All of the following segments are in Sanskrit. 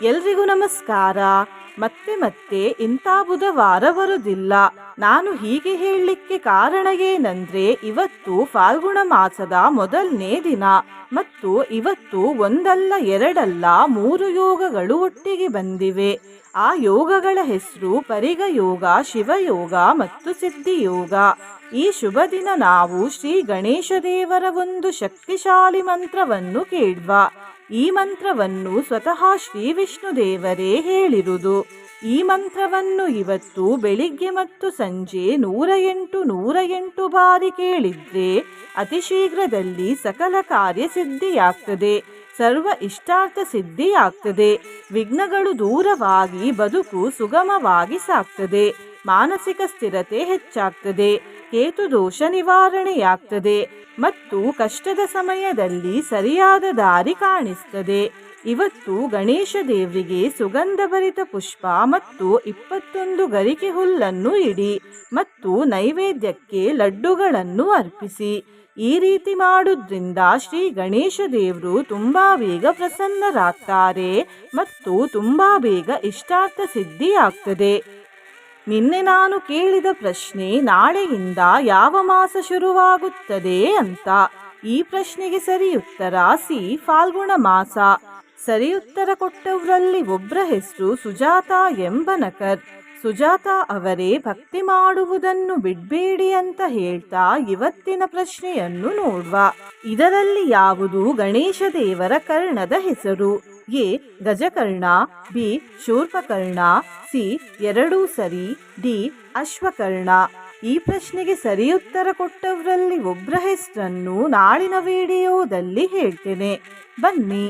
ಎಲ್ರಿಗೂ ನಮಸ್ಕಾರ. ಮತ್ತೆ ಮತ್ತೆ ಇಂಥ ಬುಧವಾರ ಬರುವುದಿಲ್ಲ. ನಾನು ಹೀಗೆ ಹೇಳಲಿಕ್ಕೆ ಕಾರಣ ಏನಂದ್ರೆ, ಇವತ್ತು ಫಾಲ್ಗುಣ ಮಾಸದ ಮೊದಲನೇ ದಿನ ಮತ್ತು ಇವತ್ತು ಒಂದಲ್ಲ ಎರಡಲ್ಲ 3 ಯೋಗಗಳು ಒಟ್ಟಿಗೆ ಬಂದಿವೆ. ಆ ಯೋಗಗಳ ಹೆಸರು ಪರಿಗ ಯೋಗ, ಶಿವಯೋಗ ಮತ್ತು ಸಿದ್ಧಿಯೋಗ. ಈ ಶುಭ ದಿನ ನಾವು ಶ್ರೀ ಗಣೇಶ ದೇವರ ಒಂದು ಶಕ್ತಿಶಾಲಿ ಮಂತ್ರವನ್ನು ಕೇಳುವ. ಈ ಮಂತ್ರವನ್ನು ಸ್ವತಃ ಶ್ರೀ ವಿಷ್ಣು ದೇವರೇ ಹೇಳಿರುವುದು. ಈ ಮಂತ್ರವನ್ನು ಇವತ್ತು ಬೆಳಿಗ್ಗೆ ಮತ್ತು ಸಂಜೆ 108 ಬಾರಿ ಕೇಳಿದ್ರೆ ಅತಿ ಶೀಘ್ರದಲ್ಲಿ ಸಕಲ ಕಾರ್ಯ ಸಿದ್ಧಿಯಾಗ್ತದೆ, ಸರ್ವ ಇಷ್ಟಾರ್ಥ ಸಿದ್ಧಿಯಾಗ್ತದೆ, ವಿಘ್ನಗಳು ದೂರವಾಗಿ ಬದುಕು ಸುಗಮವಾಗಿ ಸಾಗ್ತದೆ, ಮಾನಸಿಕ ಸ್ಥಿರತೆ ಹೆಚ್ಚಾಗ್ತದೆ, ಕೇತು ದೋಷ ನಿವಾರಣೆಯಾಗ್ತದೆ ಮತ್ತು ಕಷ್ಟದ ಸಮಯದಲ್ಲಿ ಸರಿಯಾದ ದಾರಿ ಕಾಣಿಸ್ತದೆ. ಇವತ್ತು ಗಣೇಶ ದೇವರಿಗೆ ಸುಗಂಧಭರಿತ ಪುಷ್ಪ ಮತ್ತು 21 ಗರಿಕೆ ಹುಲ್ಲನ್ನು ಇಡಿ ಮತ್ತು ನೈವೇದ್ಯಕ್ಕೆ ಲಡ್ಡುಗಳನ್ನು ಅರ್ಪಿಸಿ. ಈ ರೀತಿ ಮಾಡುವುದರಿಂದ ಶ್ರೀ ಗಣೇಶ ದೇವರು ತುಂಬಾ ಬೇಗ ಪ್ರಸನ್ನರಾಗ್ತಾರೆ ಮತ್ತು ತುಂಬಾ ಬೇಗ ಇಷ್ಟಾರ್ಥ ಸಿದ್ಧಿಯಾಗ್ತದೆ. ನಿನ್ನೆ ನಾನು ಕೇಳಿದ ಪ್ರಶ್ನೆ, ನಾಳೆಯಿಂದ ಯಾವ ಮಾಸ ಶುರುವಾಗುತ್ತದೆ ಅಂತ. ಈ ಪ್ರಶ್ನೆಗೆ ಸರಿ ಉತ್ತರ ಸಿ, ಫಾಲ್ಗುಣ ಮಾಸ. ಸರಿ ಉತ್ತರ ಕೊಟ್ಟವರಲ್ಲಿ ಒಬ್ಬರ ಹೆಸರು ಸುಜಾತ ಎಂಬನಕರ್. ಸುಜಾತ ಅವರೇ ಭಕ್ತಿ ಮಾಡುವುದನ್ನು ಬಿಡಬೇಡಿ ಅಂತ ಹೇಳ್ತಾ ಇವತ್ತಿನ ಪ್ರಶ್ನೆಯನ್ನು ನೋಡುವ. ಇದರಲ್ಲಿ ಯಾವುದು ಗಣೇಶ ದೇವರ ಕರ್ಣದ ಹೆಸರು? ಎ ಗಜಕರ್ಣ, ಬಿ ಶೂರ್ಪಕರ್ಣ, ಸಿ 2 ಸರಿ, ಡಿ ಅಶ್ವಕರ್ಣ. ಈ ಪ್ರಶ್ನೆಗೆ ಸರಿ ಉತ್ತರ ಕೊಟ್ಟವರಲ್ಲಿ ಒಬ್ಬರ ಹೆಸರನ್ನು ನಾಳಿನ ವಿಡಿಯೋದಲ್ಲಿ ಹೇಳ್ತೇನೆ. ಬನ್ನಿ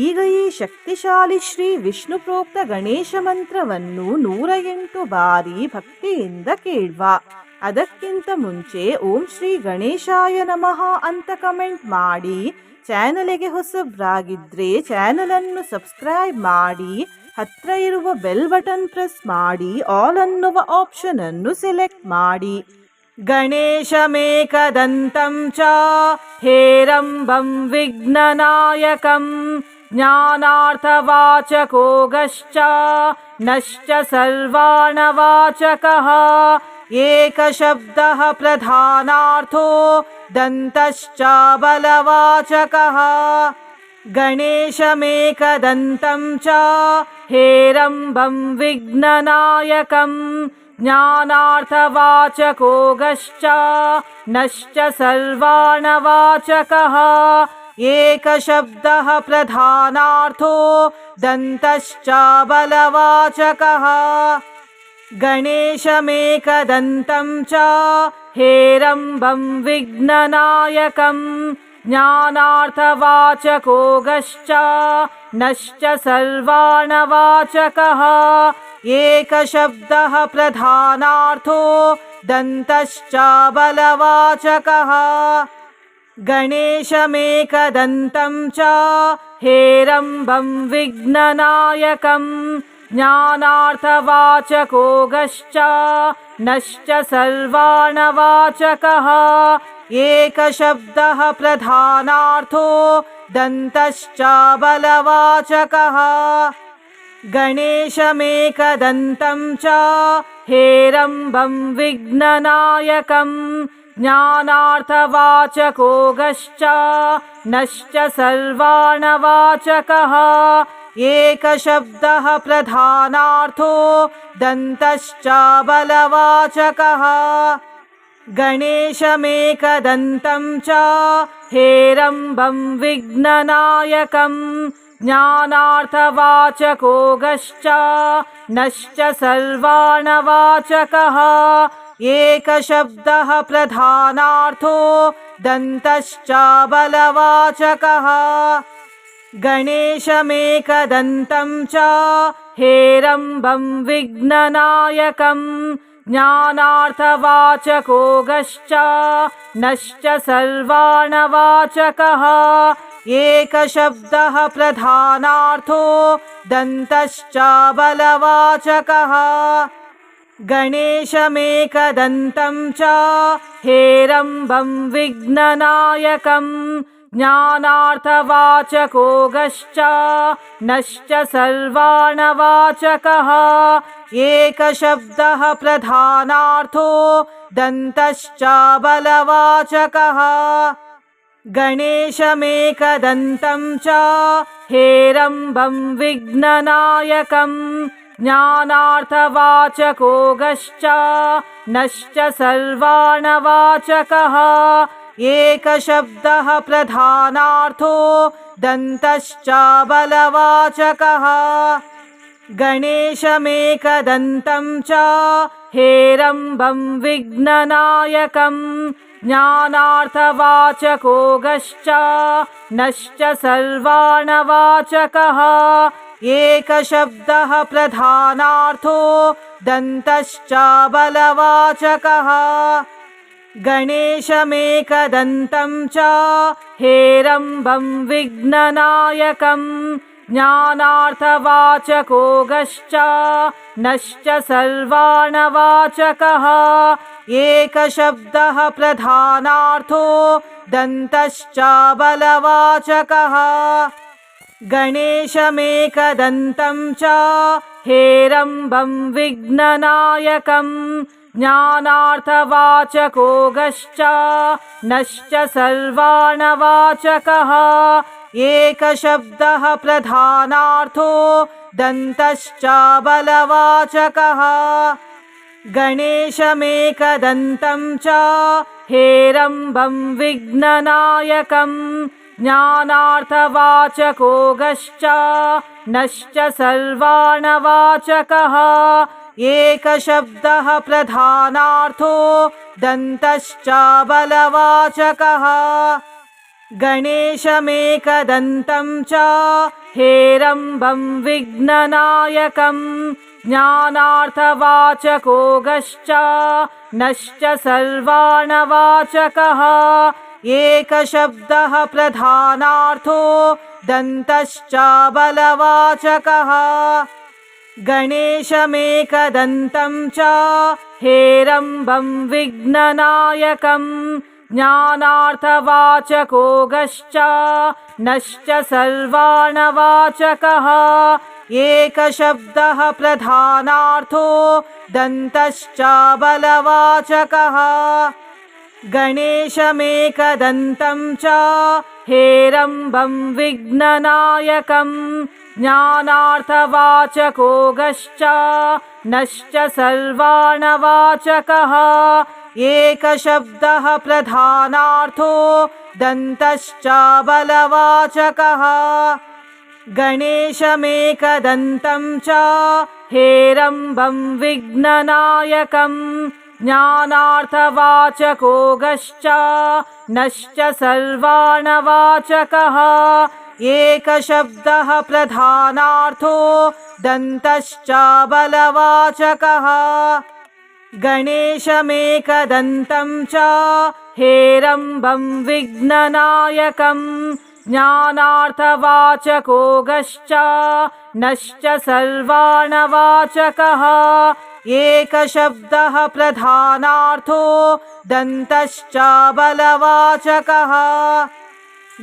ಈಗ ಈ ಶಕ್ತಿಶಾಲಿ ಶ್ರೀ ವಿಷ್ಣು ಪ್ರೋಕ್ತ ಗಣೇಶ ಮಂತ್ರವನ್ನು 108 ಬಾರಿ ಭಕ್ತಿಯಿಂದ ಕೇಳುವ. ಅದಕ್ಕಿಂತ ಮುಂಚೆ ಓಂ ಶ್ರೀ ಗಣೇಶಾಯ ನಮಃ ಅಂತ ಕಮೆಂಟ್ ಮಾಡಿ. ಚಾನಲಿಗೆ ಹೊಸಬ್ರಾಗಿದ್ರೆ ಚಾನಲನ್ನು ಸಬ್ಸ್ಕ್ರೈಬ್ ಮಾಡಿ, ಹತ್ರ ಇರುವ ಬೆಲ್ ಬಟನ್ ಪ್ರೆಸ್ ಮಾಡಿ, ಆಲ್ ಅನ್ನುವ ಆಪ್ಷನ್ ಅನ್ನು ಸೆಲೆಕ್ಟ್ ಮಾಡಿ. ಗಣೇಶಮೇಕದಂತಂ ಚ ಹೇರಂಬಂ ವಿಘ್ನನಾಯಕಂ ಜ್ಞಾನಾರ್ಥವಾಚಕೋ ಗಶ್ಚ ನಶ್ಚ ಸರ್ವಾಣವಾಚಕಃ ಏಕಶಬ್ದಃ ಪ್ರಧಾನಾರ್ಥೋ ದಂತಶ್ಚ ಬಲವಾಚಕಃ. ಗಣೇಶಮೇಕದಂತಂ ಚ ಹೇರಂಬಂ ವಿಘ್ನನಾಯಕಂ ಜ್ಞಾನಾರ್ಥವಾಚಕೋ ಗಶ್ಚ ನಶ್ಚ ಸರ್ವಾಣವಾಚಕಃ ಏಕಶಬ್ದಃ ಪ್ರಧಾನಾರ್ಥೋ ದಂತಶ್ಚ ಬಲವಾಚಕಃ. ಗಣೇಶಮೇಕದಂತಂ ಚ ಹೇರಂಬಂ ವಿಘ್ನನಾಯಕಂ ಜ್ಞಾನಾರ್ಥವಾಚಕೋ ಗಶ್ಚ ನಶ್ಚ ಸರ್ವಾಣವಾಚಕಃ ಏಕಶಬ್ದಃ ಪ್ರಧಾನಾರ್ಥೋ ದಂತಶ್ಚ ಬಲವಾಚಕಃ. ಗಣೇಶಮೇಕದಂತಂ ಚ ಹೇರಂಬಂ ವಿಘ್ನನಾಯಕಂ ಜ್ಞಾನಾರ್ಥವಾಚಕೋ ಗಶ್ಚ ನಶ್ಚ ಸರ್ವಾಣವಾಚಕಃ ಏಕಶಬ್ದಃ ಪ್ರಧಾನಾರ್ಥೋ ದಂತಶ್ಚ ಬಲವಾಚಕಃ. ಗಣೇಶಮೇಕದಂತಂ ಚ ಹೇರಂಬಂ ವಿಘ್ನನಾಯಕಂ ಜ್ಞಾನಾರ್ಥವಾಚಕೋ ಗಶ್ಚ ನಶ್ಚ ಸರ್ವಾಣವಾಚಕಃ ಏಕಶಬ್ದಃ ಪ್ರಧಾನಾರ್ಥೋ ದಂತಶ್ಚ ಬಲವಾಚಕಃ. ಗಣೇಶಮೇಕದಂತಂ ಚ ಹೇರಂಬಂ ವಿಘ್ನನಾಯಕಂ ಜ್ಞಾನಾರ್ಥವಾಚಕೋ ಗಶ್ಚ ನಶ್ಚ ಸರ್ವಾಣವಾಚಕಃ ಏಕಶಬ್ದಃ ಪ್ರಧಾನಾರ್ಥೋ ದಂತಶ್ಚ ಬಲವಾಚಕಃ. ಗಣೇಶಮೇಕದಂತಂ ಚ ಹೇರಂಬಂ ವಿಘ್ನನಾಯಕಂ ಜ್ಞಾನಾರ್ಥವಾಚಕೋ ಗಶ್ಚ ನಶ್ಚ ಸರ್ವಾಣವಾಚಕಃ ಏಕಶಬ್ದಃ ಪ್ರಧಾನಾರ್ಥೋ ದಂತಶ್ಚ ಬಲವಾಚಕಃ. ಗಣೇಶಮೇಕದಂತಂ ಚ ಹೇರಂಬಂ ವಿಘ್ನನಾಯಕಂ ज्ञानार्थवाचको गश्च नश्च सर्वाणवाचकः एकशब्दः प्रधानार्थो दन्तश्च बलवाचकः गणेशमेकदन्तं च हेरम्बं विघ्ननायकं ज्ञानार्थवाचको गश्च नश्च सर्वाणवाचकः एकशब्दः प्रधानार्थो दन्तश्च बलवाचकः गणेशमेकदन्तं च हेरम्बं विघ्ननायकं ज्ञानार्थवाचको गश्च नश्च सर्वाणवाचकः एकशब्दः प्रधानार्थो दन्तश्च बलवाचकः गणेशमेकदन्तं च हेरम्बं विघ्ननायकं ज्ञानार्थवाचको गश्च नश्च सर्वाणवाचकः एकशब्दः प्रधानार्थो दन्तश्च बलवाचकः गणेशमेकदन्तं च हेरम्बं विघ्ननायकं ज्ञानार्थवाचको गश्च नश्च सर्वाणवाचकः एकशब्दः प्रधानार्थो दन्तश्च बलवाचकः गणेशमेकदन्तं च हेरम्बं विघ्ननायकं ज्ञानार्थवाचको गश्च नश्च सर्वाणवाचकः एकशब्दः प्रधानार्थो दन्तश्च बलवाचकः गणेशमेकदन्तं च हेरम्बं विघ्ननायकं ज्ञानार्थवाचको गश्च नश्च सर्वाणवाचकः एकशब्दः प्रधानार्थो दन्तश्च बलवाचकः गणेशमेकदन्तं च हेरम्बं विघ्ननायकं ज्ञानार्थवाचको गश्च नश्च सर्वाणवाचकः एकशब्दः प्रधानार्थो दन्तश्च बलवाचकः गणेशमेकदन्तं च हेरम्बं विघ्ननायकं ज्ञानार्थवाचको गश्च नश्च सर्वाणवाचकः एकशब्दः प्रधानार्थो दन्तश्च बलवाचकः गणेशमेकदन्तं च हेरम्बं विघ्ननायकं ज्ञानार्थवाचको गश्च नश्च सर्वाणवाचकः एकशब्दः प्रधानार्थो दन्तश्च बलवाचकः गणेशमेकदन्तं च हेरम्बं विघ्ननायकं ज्ञानार्थवाचको गश्च नश्च सर्वाणवाचकः एकशब्दः प्रधानार्थो दन्तश्च बलवाचकः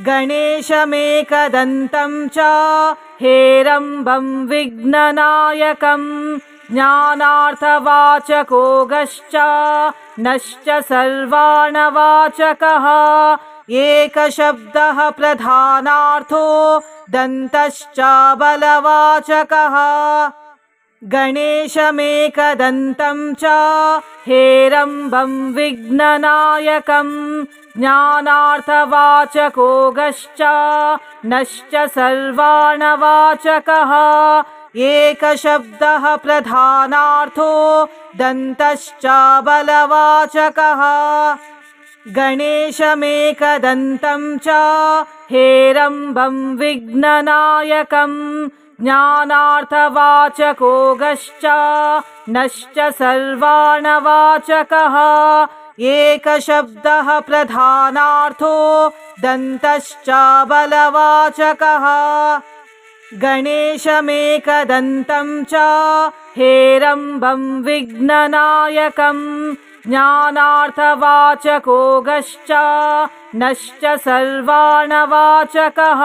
गणेशमेकदन्तं च हेरम्बं विघ्ननायकं ज्ञानार्थवाचको गश्च नश्च सर्वाणवाचकः एकशब्दः प्रधानार्थो दन्तश्च बलवाचकः गणेशमेकदन्तं च हेरम्बं विघ्ननायकं ज्ञानार्थवाचको गश्च नश्च सर्वाणवाचकः एकशब्दः प्रधानार्थो दन्तश्च बलवाचकः गणेशमेकदन्तं च हेरम्बं विघ्ननायकं ज्ञानार्थवाचको गश्च नश्च सर्वाणवाचकः एकशब्दः प्रधानार्थो दन्तश्च बलवाचकः गणेशमेकदन्तं च हेरम्बं विघ्ननायकं ज्ञानार्थवाचको गश्च नश्च सर्वाणवाचकः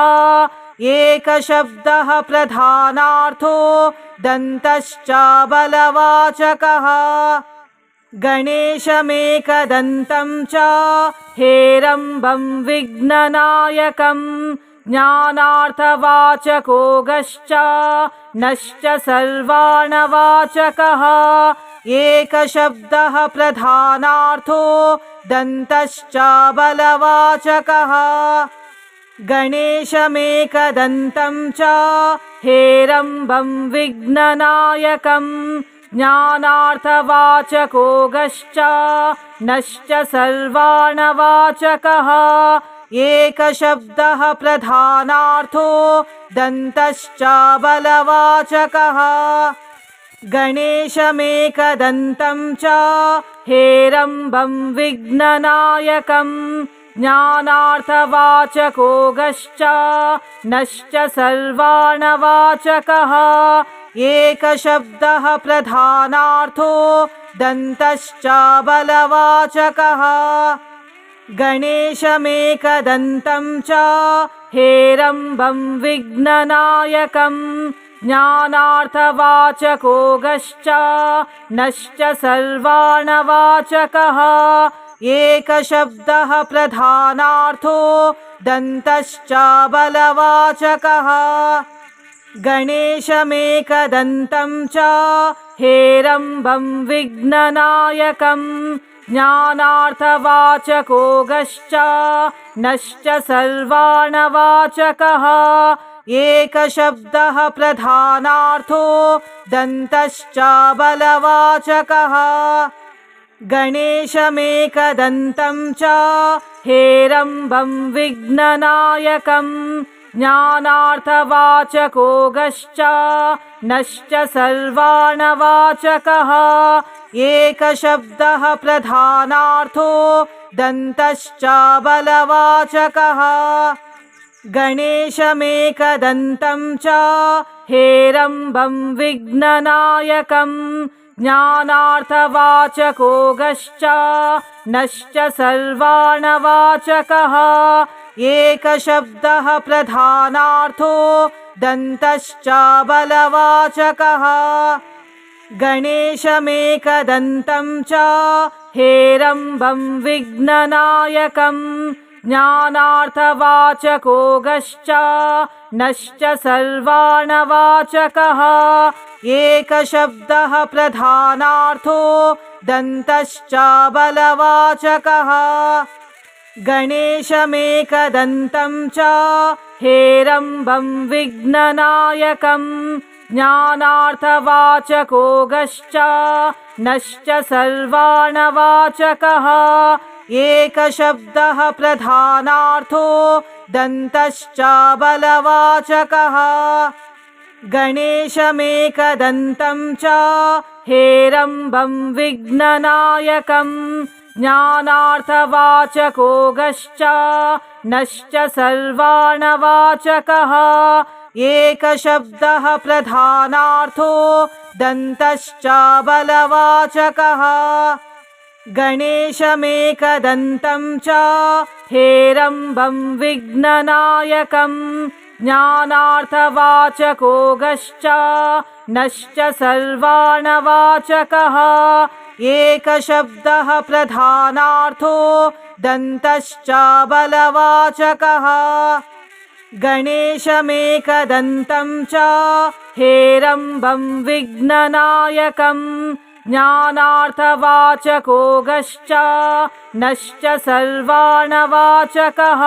एकशब्दः प्रधानार्थो दन्तश्च बलवाचकः गणेशमेकदन्तं च हेरम्बं विघ्ननायकं ज्ञानार्थवाचको गश्च नश्च सर्वाणवाचकः एकशब्दः प्रधानार्थो दन्तश्च बलवाचकः गणेशमेकदन्तं च हेरम्बं विघ्ननायकं ज्ञानार्थवाचको गश्च नश्च सर्वाणवाचकः एकशब्दः प्रधानार्थो दन्तश्च बलवाचकः गणेशमेकदन्तं च हेरम्बं विघ्ननायकं ज्ञानार्थवाचको गश्च नश्च सर्वाणवाचकः एकशब्दः प्रधानार्थो दन्तश्च बलवाचकः गणेशमेकदन्तं च हेरम्बं विघ्ननायकं ज्ञानार्थवाचको गश्च नश्च सर्वाणवाचकः एकशब्दः प्रधानार्थो दन्तश्च बलवाचकः गणेशमेकदन्तं च हेरम्बं विघ्ननायकं ज्ञानार्थवाचको गश्च नश्च सर्वाणवाचकः एकशब्दः प्रधानार्थो दन्तश्च बलवाचकः गणेशमेकदन्तं च हेरम्बं विघ्ननायकं ज्ञानार्थवाचको गश्च नश्च सर्वाणवाचकः एकशब्दः प्रधानार्थो दन्तश्च बलवाचकः गणेशमेकदन्तं च हेरम्बं विघ्ननायकं ज्ञानार्थवाचको गश्च नश्च सर्वाणवाचकः एकशब्दः प्रधानार्थो दन्तश्च बलवाचकः गणेशमेकदन्तं च हेरम्बं विघ्ननायकं ज्ञानार्थवाचको गश्च नश्च सर्वाणवाचकः एकशब्दः प्रधानार्थो दन्तश्च बलवाचकः गणेशमेकदन्तं च हेरम्बं विघ्ननायकं ज्ञानार्थवाचको गश्च नश्च सर्वाणवाचकः एकशब्दः प्रधानार्थो दन्तश्च बलवाचकः गणेशमेकदन्तं च हेरम्बं विघ्ननायकं ज्ञानार्थवाचको गश्च नश्च सर्वाणवाचकः एकशब्दः प्रधानार्थो दन्तश्च बलवाचकः गणेशमेकदन्तं च हेरम्बं विघ्ननायकं ज्ञानार्थवाचको गश्च नश्च सर्वाणवाचकः एकशब्दः प्रधानार्थो दन्तश्च बलवाचकः गणेशमेकदन्तं च हेरम्बं विघ्ननायकं ज्ञानार्थवाचको गश्च नश्च सर्वाणवाचकः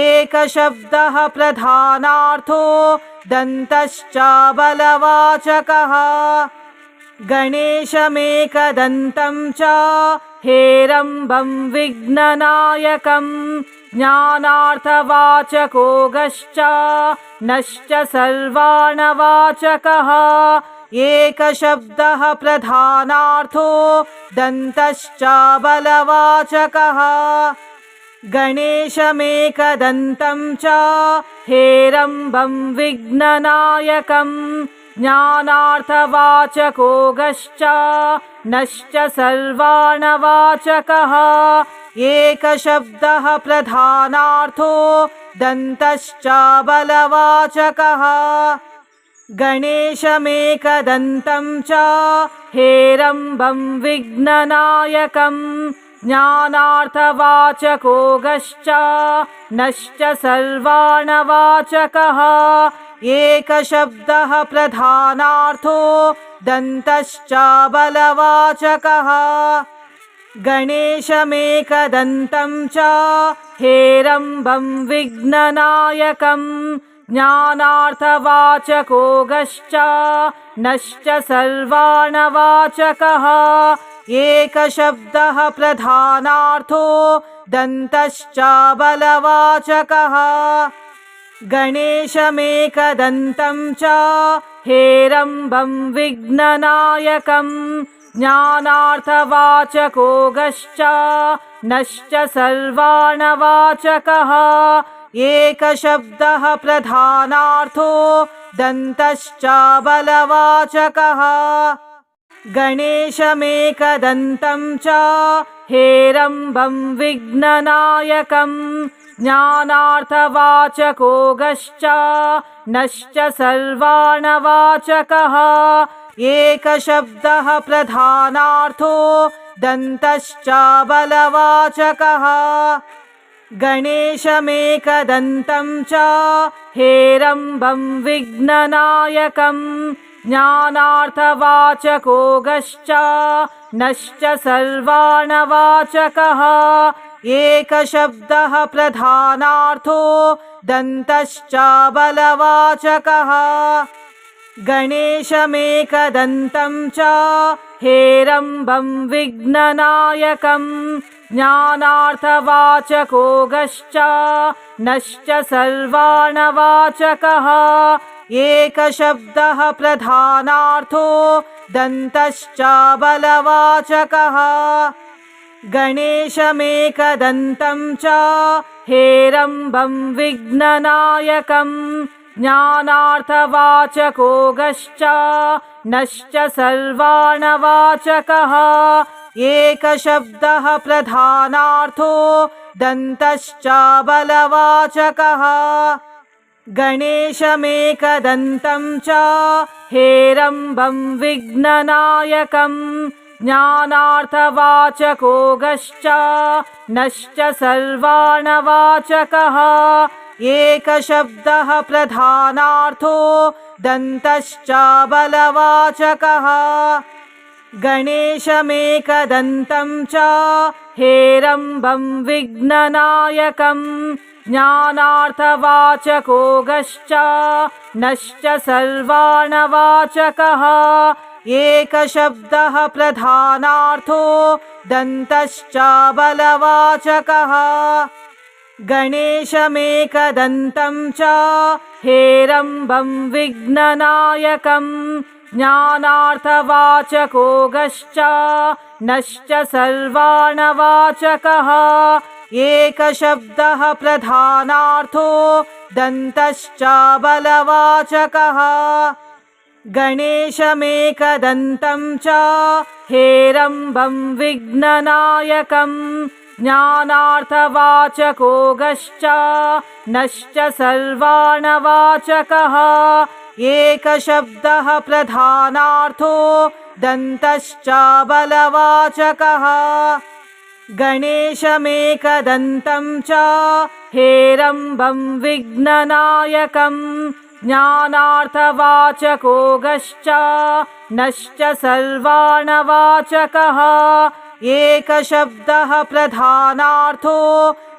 एकशब्दः प्रधानार्थो दन्तश्च बलवाचकः गणेशमेकदन्तं च हेरम्बं विघ्ननायकं ज्ञानार्थवाचको गश्च नश्च सर्वाणवाचकः एकशब्दः प्रधानार्थो दन्तश्च बलवाचकः गणेशमेकदन्तं च हेरम्बं विघ्ननायकं ज्ञानार्थवाचको गश्च नश्च सर्वाणवाचकः एकशब्दः प्रधानार्थो दन्तश्च बलवाचकः गणेशमेकदन्तं च हेरम्बं विघ्ननायकं ज्ञानार्थवाचको गश्च नश्च सर्वाणवाचकः एकशब्दः प्रधानार्थो दन्तश्च बलवाचकः गणेशमेकदन्तं च हेरम्बं विघ्ननायकं ज्ञानार्थवाचको गश्च नश्च सर्वाणवाचकः एकशब्दः प्रधानार्थो दन्तश्च बलवाचकः गणेशमेकदन्तं च हेरम्बं विघ्ननायकं ज्ञानार्थवाचको गश्च नश्च सर्वाणवाचकः एकशब्दः प्रधानार्थो दन्तश्च बलवाचकः गणेशमेकदन्तं च हेरम्बं विघ्ननायकं ज्ञानार्थवाचको गश्च नश्च सर्वाणवाचकः एकशब्दः प्रधानार्थो दन्तश्च बलवाचकः गणेशमेकदन्तं च हेरम्बं विघ्ननायकं ज्ञानार्थवाचको गश्च नश्च सर्वाणवाचकः एकशब्दः प्रधानार्थो दन्तश्च बलवाचकः गणेशमेकदन्तं च हेरम्बं विघ्ननायकं ज्ञानार्थवाचको गश्च नश्च सर्वाणवाचकः एकशब्दः प्रधानार्थो दन्तश्च बलवाचकः गणेशमेकदन्तं च हेरम्बं विघ्ननायकं ज्ञानार्थवाचको गश्च नश्च सर्वाणवाचकः एकशब्दः प्रधानार्थो दन्तश्च बलवाचकः गणेशमेकदन्तं च हेरम्बं विघ्ननायकं ज्ञानार्थवाचको गश्च नश्च सर्वाणवाचकः एकशब्दः प्रधानार्थो दन्तश्च बलवाचकः गणेशमेकदन्तं च हेरम्बं विघ्ननायकं ज्ञानार्थवाचको गश्च नश्च सर्वाणवाचकः एकशब्दः प्रधानार्थो दन्तश्च बलवाचकः गणेशमेकदन्तं च हेरम्बं विघ्ननायकं ज्ञानार्थवाचको गश्च नश्च सर्वाणवाचकः एकशब्दः प्रधानार्थो दन्तश्च बलवाचकः गणेशमेकदन्तं च हेरम्बं विघ्ननायकं ज्ञानार्थवाचको गश्च नश्च सर्वाणवाचकः एकशब्दः प्रधानार्थो दन्तश्च बलवाचकः गणेशमेकदन्तं च हेरम्बं विघ्ननायकं ज्ञानार्थवाचको गश्च नश्च सर्वाणवाचकः एकशब्दः प्रधानार्थो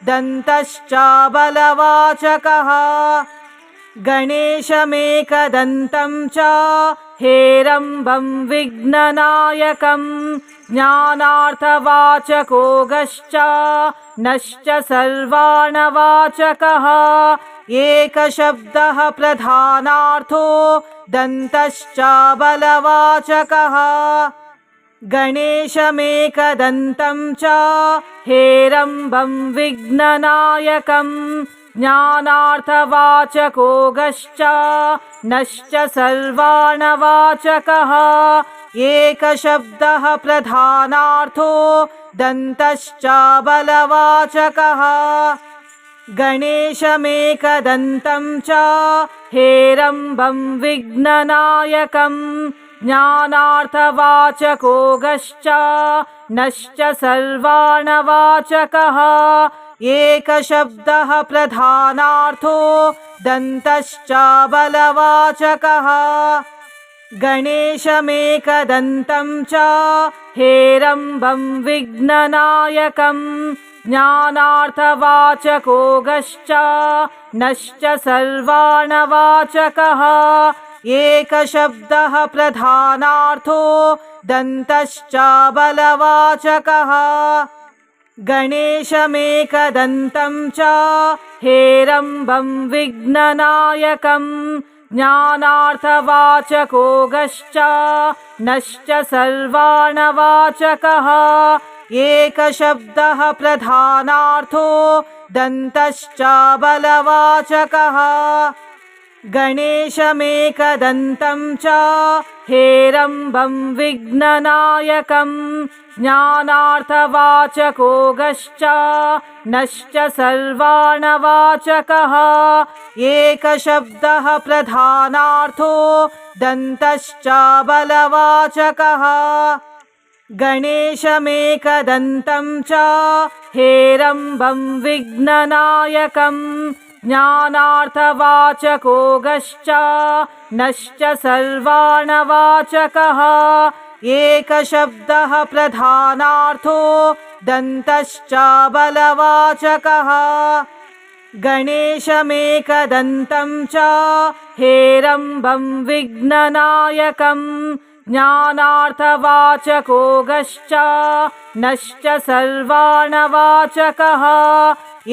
दन्तश्च बलवाचकः गणेशमेकदन्तं च हेरम्बं विघ्ननायकं ज्ञानार्थवाचको गश्च नश्च सर्वाणवाचकः एकशब्दः प्रधानार्थो दन्तश्च बलवाचकः गणेशमेकदन्तं च हेरम्बं विघ्ननायकं ज्ञानार्थवाचको गश्च नश्च सर्वाणवाचकः एकशब्दः प्रधानार्थो दन्तश्च बलवाचकः गणेशमेकदन्तं च हेरम्बं विघ्ननायकं ज्ञानार्थवाचको गश्च नश्च सर्वाणवाचकः एकशब्दः प्रधानार्थो दन्तश्च बलवाचकः गणेशमेकदन्तं च हेरम्बं विघ्ननायकं ज्ञानार्थवाचको गश्च नश्च सर्वाणवाचकः एकशब्दः प्रधानार्थो दन्तश्च बलवाचकः गणेशमेकदन्तं च हेरम्बं विघ्ननायकं ज्ञानार्थवाचको गश्च नश्च सर्वाणवाचकः एकशब्दः प्रधानार्थो दन्तश्च बलवाचकः गणेशमेकदन्तं च हेरम्बं विघ्ननायकं ज्ञानार्थवाचको गश्च नश्च सर्वाणवाचकः एकशब्दः प्रधानार्थो दन्तश्च बलवाचकः गणेशमेकदन्तं च हेरम्बं विघ्ननायकं ज्ञानार्थवाचको गश्च नश्च सर्वाणवाचकः एकशब्दः प्रधानार्थो दन्तश्च बलवाचकः गणेशमेकदन्तं च हेरम्बं विघ्ननायकं ज्ञानार्थवाचको गश्च नश्च सर्वाणवाचकः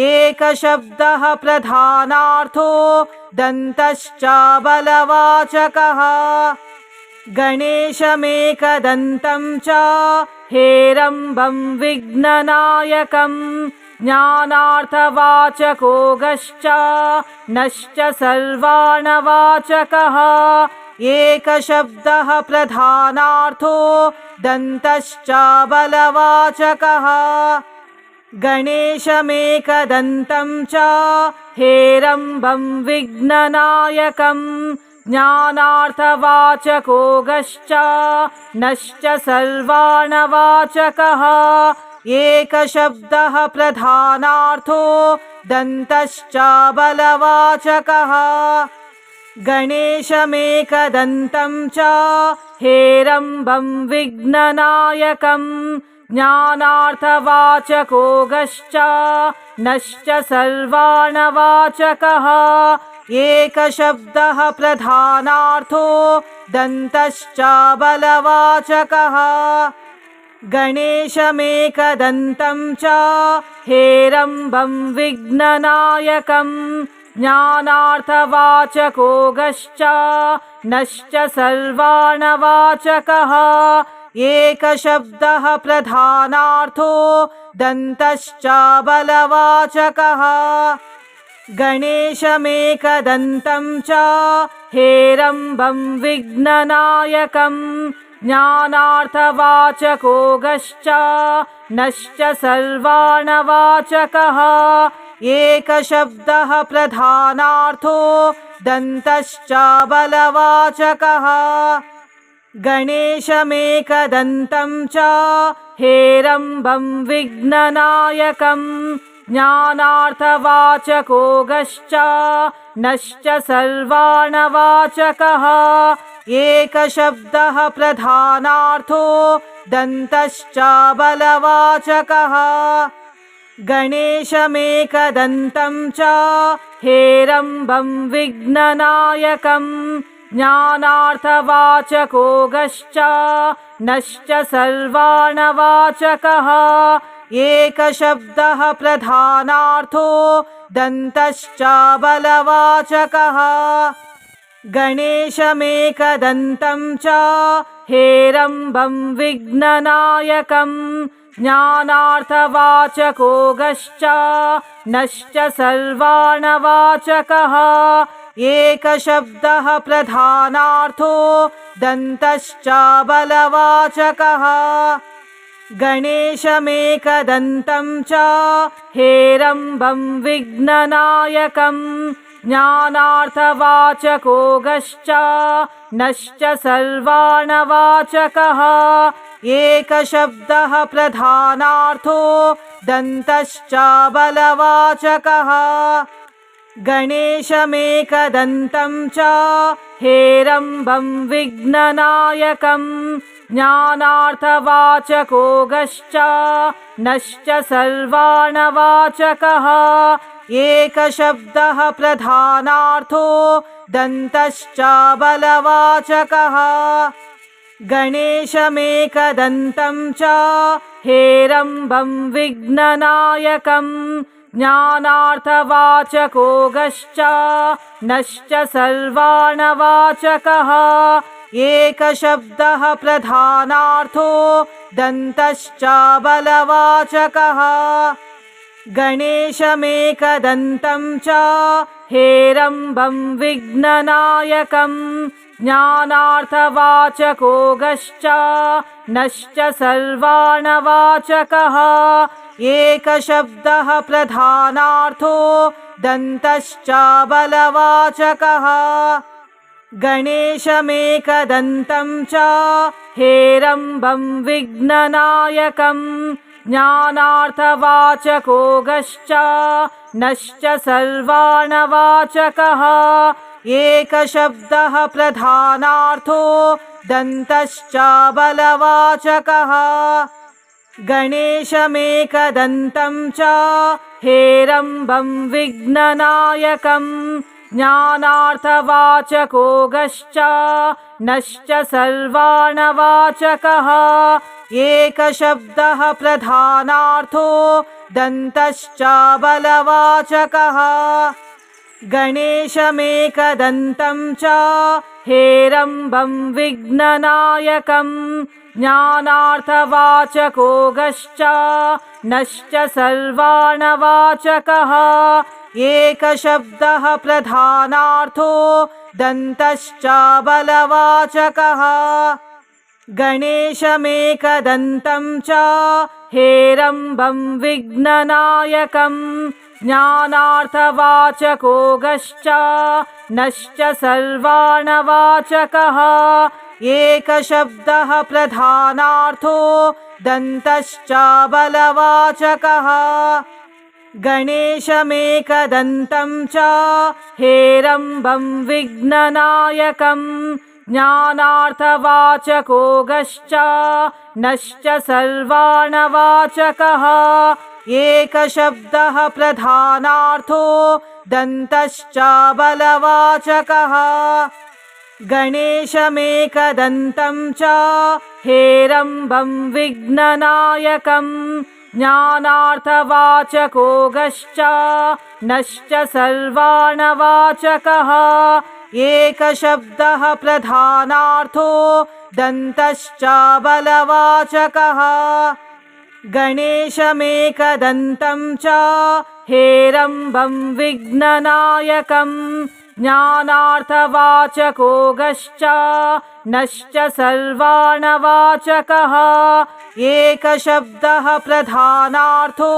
एकशब्दः प्रधानार्थो दन्तश्च बलवाचकः गणेशमेकदन्तं च हेरम्बं विघ्ननायकं ज्ञानार्थवाचको गश्च नश्च सर्वाणवाचकः एकशब्दः प्रधानार्थो दन्तश्च बलवाचकः गणेशमेकदन्तं च हेरम्बं विघ्ननायकं ज्ञानार्थवाचको गश्च नश्च सर्वाणवाचकः एकशब्दः प्रधानार्थो दन्तश्च बलवाचकः गणेशमेकदन्तं च हेरम्बं विघ्ननायकं ज्ञानार्थवाचको गश्च नश्च सर्वाणवाचकः एकशब्दः प्रधानार्थो दन्तश्च बलवाचकः गणेशमेकदन्तं च हेरम्बं विघ्ननायकं ज्ञानार्थवाचको गश्च नश्च सर्वाणवाचकः एकशब्दः प्रधानार्थो दन्तश्च बलवाचकः गणेशमेकदन्तं च हेरम्बं विघ्ननायकं ज्ञानार्थवाचको गश्च नश्च सर्वाणवाचकः एकशब्दः प्रधानार्थो दन्तश्च बलवाचकः गणेशमेकदन्तं च हेरम्बं विघ्ननायकं ज्ञानार्थवाचको गश्च नश्च सर्वाणवाचकः एकशब्दः प्रधानार्थो दन्तश्च बलवाचकः गणेशमेकदन्तं च हेरम्बं विघ्ननायकं ज्ञानार्थवाचको गश्च नश्च सर्वाणवाचकः एकशब्दः प्रधानार्थो दन्तश्च बलवाचकः गणेशमेकदन्तं च हेरम्बं विघ्ननायकं ज्ञानार्थवाचको गश्च नश्च सर्वाणवाचकः एकशब्दः प्रधानार्थो दन्तश्च बलवाचकः गणेशमेकदन्तं च हेरम्बं विघ्ननायकं ज्ञानार्थवाचको गश्च नश्च सर्वाणवाचकः एकशब्दः प्रधानार्थो दन्तश्च बलवाचकः गणेशमेकदन्तं च हेरम्बं विघ्ननायकं ज्ञानार्थवाचको गश्च नश्च सर्वाणवाचकः एकशब्दः प्रधानार्थो दन्तश्च बलवाचकः गणेशमेकदन्तं च हेरम्बं विघ्ननायकं ज्ञानार्थवाचको गश्च नश्च सर्वाणवाचकः एकशब्दः प्रधानार्थो दन्तश्च बलवाचकः गणेशमेकदन्तं च हेरम्बं विघ्ननायकं ज्ञानार्थवाचको गश्च नश्च सर्वाणवाचकः एकशब्दः प्रधानार्थो दन्तश्च बलवाचकः गणेशमेकदन्तं च हेरम्बं विघ्ननायकं ज्ञानार्थवाचको गश्च नश्च सर्वाणवाचकः एकशब्दः प्रधानार्थो दन्तश्च बलवाचकः गणेशमेकदन्तं च हेरम्बं विघ्ननायकं ज्ञानार्थवाचको गश्च नश्च सर्वाणवाचकः एकशब्दः प्रधानार्थो दन्तश्च बलवाचकः गणेशमेकदन्तं च हेरम्बं विघ्ननायकं ज्ञानार्थवाचको गश्च नश्च सर्वाणवाचकः एकशब्दः प्रधानार्थो दन्तश्च बलवाचकः गणेशमेकदन्तं च हेरम्बं विघ्ननायकं ज्ञानार्थवाचको गश्च नश्च सर्वाणवाचकः एकशब्दः प्रधानार्थो दन्तश्च बलवाचकः गणेशमेकदन्तं च हेरम्बं विघ्ननायकं ज्ञानार्थवाचको गश्च नश्च सर्वाणवाचकः एकशब्दः प्रधानार्थो दन्तश्च बलवाचकः गणेशमेकदन्तं च हेरम्बं विघ्ननायकं ज्ञानार्थवाचको गश्च नश्च सर्वाणवाचकः एकशब्दः प्रधानार्थो दन्तश्च बलवाचकः गणेशमेकदन्तं च हेरम्बं विघ्ननायकं ज्ञानार्थवाचको गश्च नश्च सर्वाणवाचकः एकशब्दः प्रधानार्थो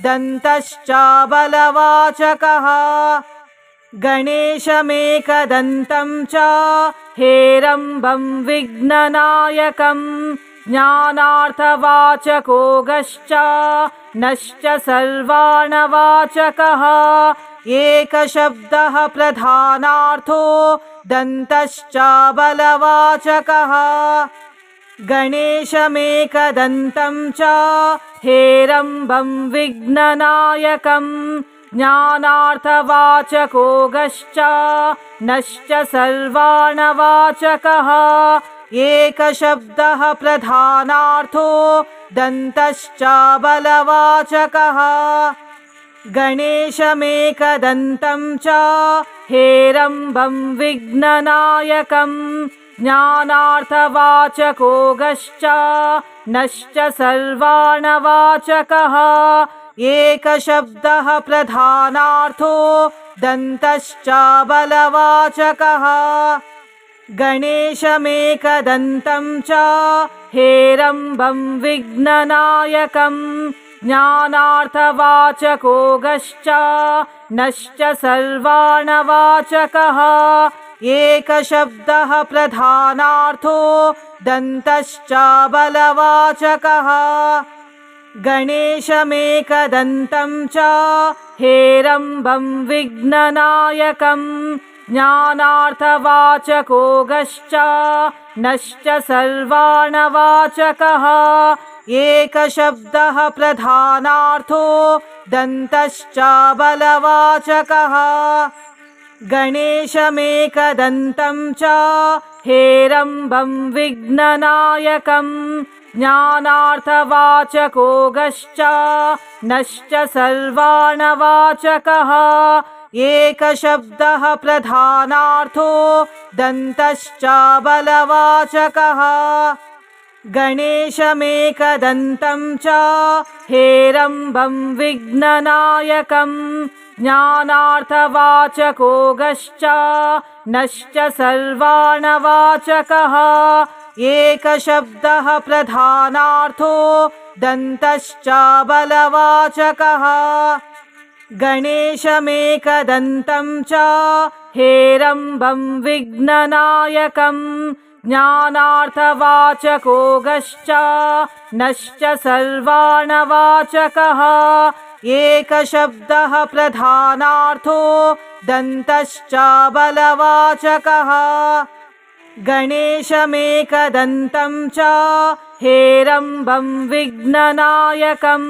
दन्तश्च बलवाचकः गणेशमेकदन्तं च हेरम्बं विघ्ननायकं ज्ञानार्थवाचको गश्च नश्च सर्वाणवाचकः एकशब्दः प्रधानार्थो दन्तश्च बलवाचकः गणेशमेकदन्तं च हेरम्बं विघ्ननायकं ज्ञानार्थवाचको गश्च नश्च सर्वाणवाचकः एकशब्दः प्रधानार्थो दन्तश्च बलवाचकः गणेशमेकदन्तं च हेरम्बं विघ्ननायकं ज्ञानार्थवाचको गश्च नश्च सर्वाणवाचकः एकशब्दः प्रधानार्थो दन्तश्च बलवाचकः गणेशमेकदन्तं च हेरम्बं विघ्ननायकं ज्ञानार्थवाचको गश्च नश्च सर्वाणवाचकः एकशब्दः प्रधानार्थो दन्तश्च बलवाचकः गणेशमेकदन्तं च हेरम्बं विघ्ननायकं ज्ञानार्थवाचको गश्च नश्च सर्वाणवाचकः एकशब्दः प्रधानार्थो दन्तश्च बलवाचकः गणेशमेकदन्तं च हेरम्बं विघ्ननायकं ज्ञानार्थवाचको गश्च नश्च सर्वाणवाचकः एकशब्दः प्रधानार्थो दन्तश्च बलवाचकः गणेशमेकदन्तं च हेरम्बं विघ्ननायकं ज्ञानार्थवाचको गश्च नश्च सर्वाणवाचकः एकशब्दः प्रधानार्थो दन्तश्च बलवाचकः गणेशमेकदन्तं च हेरम्बं विघ्ननायकं ज्ञानार्थवाचको गश्च नश्च सर्वाणवाचकः एकशब्दः प्रधानार्थो दन्तश्च बलवाचकः गणेशमेकदन्तं च हेरम्बं विघ्ननायकं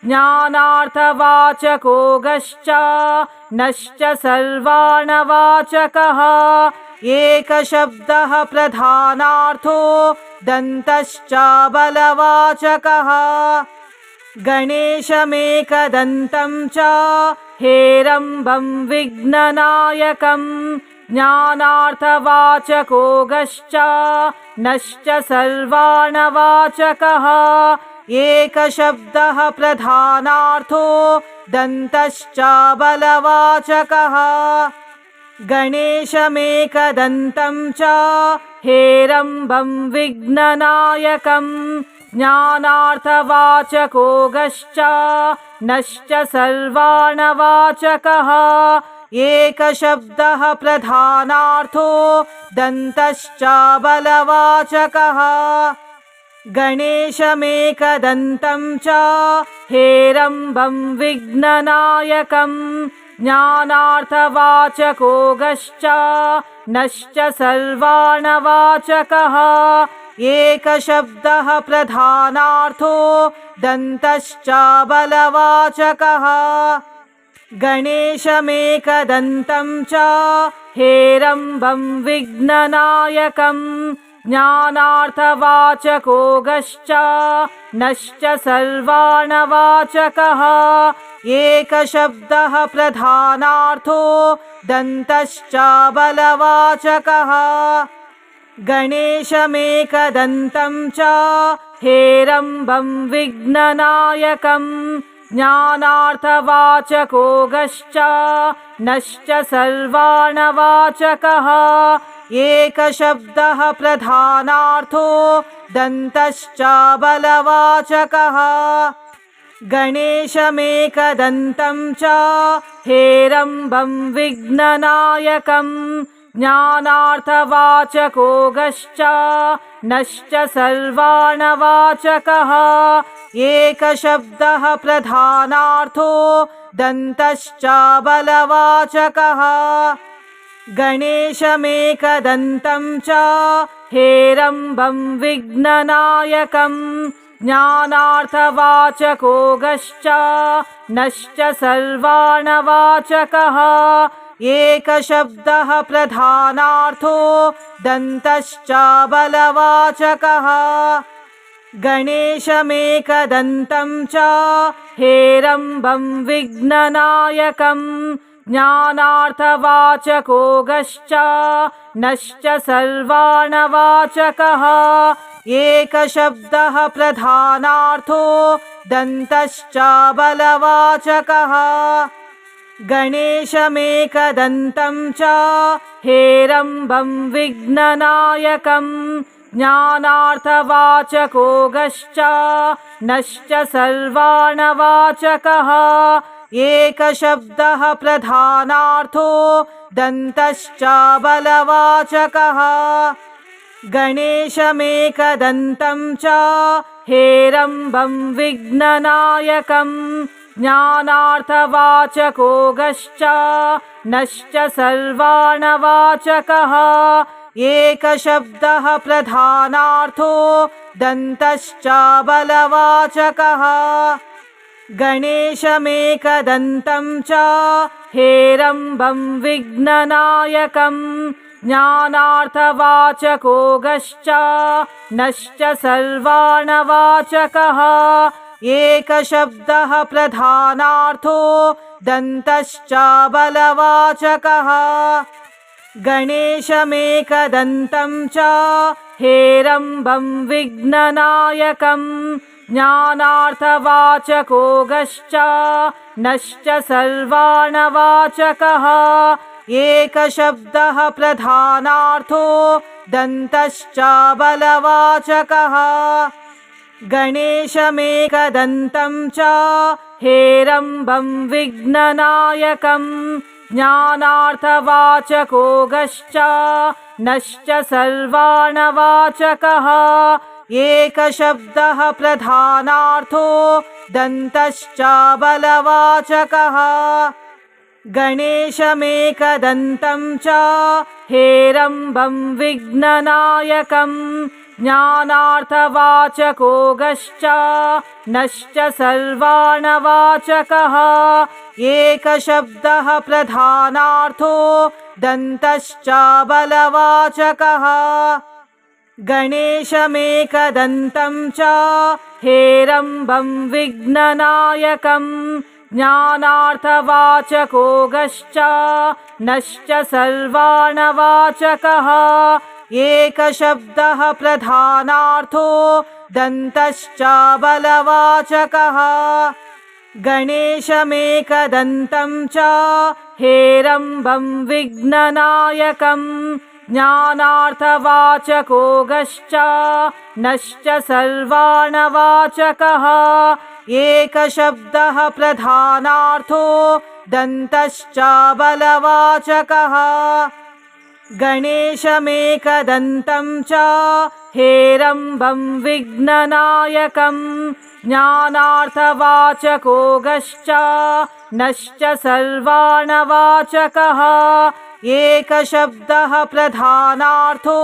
ज्ञानार्थवाचको गश्च नश्च सर्वाणवाचकः एकशब्दः प्रधानार्थो दन्तश्च बलवाचकः गणेशमेकदन्तं च हेरम्बं विघ्ननायकं ज्ञानार्थवाचको गश्च नश्च सर्वाणवाचकः एकशब्दः प्रधानार्थो दन्तश्च बलवाचकः गणेशमेकदन्तं च हेरम्बं विघ्ननायकं ज्ञानार्थवाचको गश्च नश्च सर्वाणवाचकः एकशब्दः प्रधानार्थो दन्तश्च बलवाचकः गणेशमेकदन्तं च हेरम्बं विघ्ननायकं ज्ञानार्थवाचको गश्च नश्च सर्वाणवाचकः एकशब्दः प्रधानार्थो दन्तश्च बलवाचकः गणेशमेकदन्तं च हेरम्बं विघ्ननायकं ज्ञानार्थवाचको गश्च नश्च सर्वाणवाचकः एकशब्दः प्रधानार्थो दन्तश्च बलवाचकः गणेशमेकदन्तं च हेरम्बं विघ्ननायकं ज्ञानार्थवाचको गश्च नश्च सर्वाणवाचकः एकशब्दः प्रधानार्थो दन्तश्च बलवाचकः गणेशमेकदन्तं च हेरम्बं विघ्ननायकं ज्ञानार्थवाचको गश्च नश्च सर्वाणवाचकः एकशब्दः प्रधानार्थो दन्तश्च बलवाचकः गणेशमेकदन्तं च हेरम्बं विघ्ननायकं ज्ञानार्थवाचको गश्च नश्च सर्वाणवाचकः एकशब्दः प्रधानार्थो दन्तश्च बलवाचकः गणेशमेकदन्तं च हेरम्बं विघ्ननायकं ज्ञानार्थवाचको गश्च नश्च सर्वाणवाचकः एकशब्दः प्रधानार्थो दन्तश्च बलवाचकः गणेशमेकदन्तं च हेरम्बं विघ्ननायकम् ज्ञानार्थवाचको गश्च नश्च सर्वाणवाचकः एकशब्दः प्रधानार्थो दन्तश्च बलवाचकः गणेशमेकदन्तं च हेरम्बं विघ्ननायकम् ज्ञानार्थवाचको गश्च नश्च सर्वाणवाचकः एकशब्दः प्रधानार्थो दन्तश्च बलवाचकः गणेशमेकदन्तं च हेरम्बं विघ्ननायकम् ज्ञानार्थवाचको गश्च नश्च सर्वाणवाचकः एकशब्दः प्रधानार्थो दन्तश्च बलवाचकः गणेशमेकदन्तं च हेरम्बं विघ्ननायकम् ज्ञानार्थवाचको गश्च नश्च सर्वाणवाचकः एकशब्दः प्रधानार्थो दन्तश्च बलवाचकः गणेशमेकदन्तं च हेरम्बं विघ्ननायकम् ज्ञानार्थवाचको गश्च नश्च सर्वाणवाचकः एकशब्दः प्रधानार्थो दन्तश्च बलवाचकः गणेशमेकदन्तं च हेरम्बं विघ्ननायकम् ज्ञानार्थवाचको गश्च नश्च सर्वाणवाचकः एकशब्दः प्रधानार्थो दन्तश्च बलवाचकः गणेशमेकदन्तं च हेरम्बं विघ्ननायकम् ज्ञानार्थवाचको गश्च नश्च सर्वाणवाचकः एकशब्दः प्रधानार्थो दन्तश्च बलवाचकः गणेशमेकदन्तं च हेरम्बं विघ्ननायकम् ज्ञानार्थवाचको गश्च नश्च सर्वाणवाचकः एकशब्दः प्रधानार्थो दन्तश्च बलवाचकः गणेशमेकदन्तं च हेरम्बं विघ्ननायकम् ज्ञानार्थवाचको गश्च नश्च सर्वाणवाचकः एकशब्दः प्रधानार्थो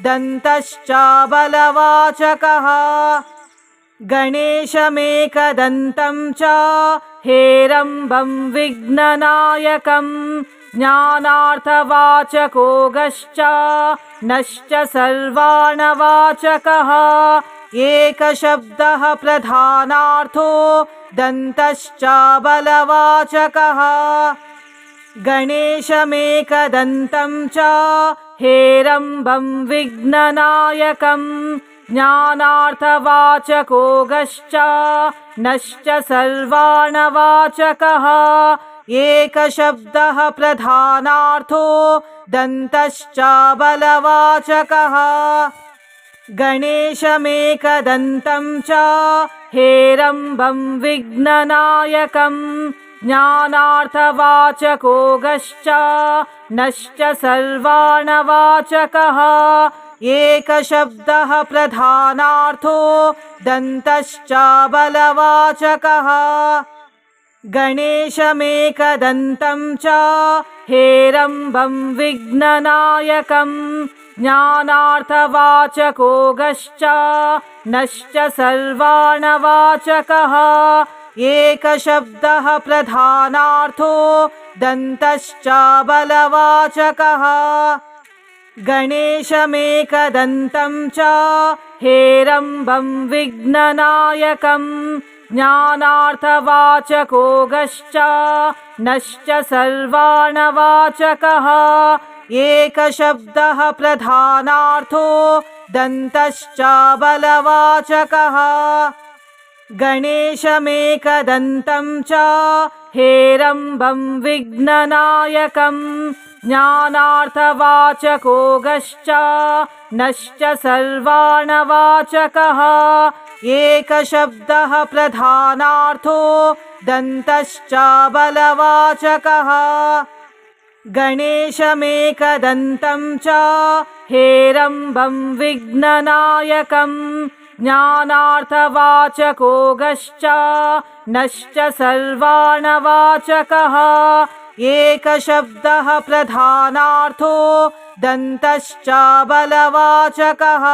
दन्तश्च बलवाचकः गणेशमेकदन्तं च हेरम्बं विघ्ननायकम् ज्ञानार्थवाचको गश्च नश्च सर्वाणवाचकः एकशब्दः प्रधानार्थो दन्तश्च बलवाचकः गणेशमेकदन्तं च हेरम्बं विघ्ननायकम् ज्ञानार्थवाचको गश्च नश्च सर्वाणवाचकः एकशब्दः प्रधानार्थो दन्तश्च बलवाचकः गणेशमेकदन्तं च हेरम्बं विघ्ननायकम् ज्ञानार्थवाचको गश्च नश्च सर्वाणवाचकः एकशब्दः प्रधानार्थो दन्तश्च बलवाचकः गणेशमेकदन्तं च हेरम्बं विघ्ननायकम् ज्ञानार्थवाचको गश्च नश्च सर्वाणवाचकः एकशब्दः प्रधानार्थो दन्तश्च बलवाचकः गणेशमेकदन्तं च हेरम्बं विघ्ननायकम् ज्ञानार्थवाचको गश्च नश्च सर्वाणवाचकः एकशब्दः प्रधानार्थो दन्तश्च बलवाचकः गणेशमेकदन्तं च हेरम्बं विघ्ननायकम् ज्ञानार्थवाचको गश्च नश्च सर्वाणवाचकः एकशब्दः प्रधानार्थो दन्तश्च बलवाचकः गणेशमेकदन्तं च हेरम्बं विघ्ननायकं ज्ञानार्थवाचको गश्च नश्च सर्वाणवाचकः एकशब्दः प्रधानार्थो दन्तश्च बलवाचकः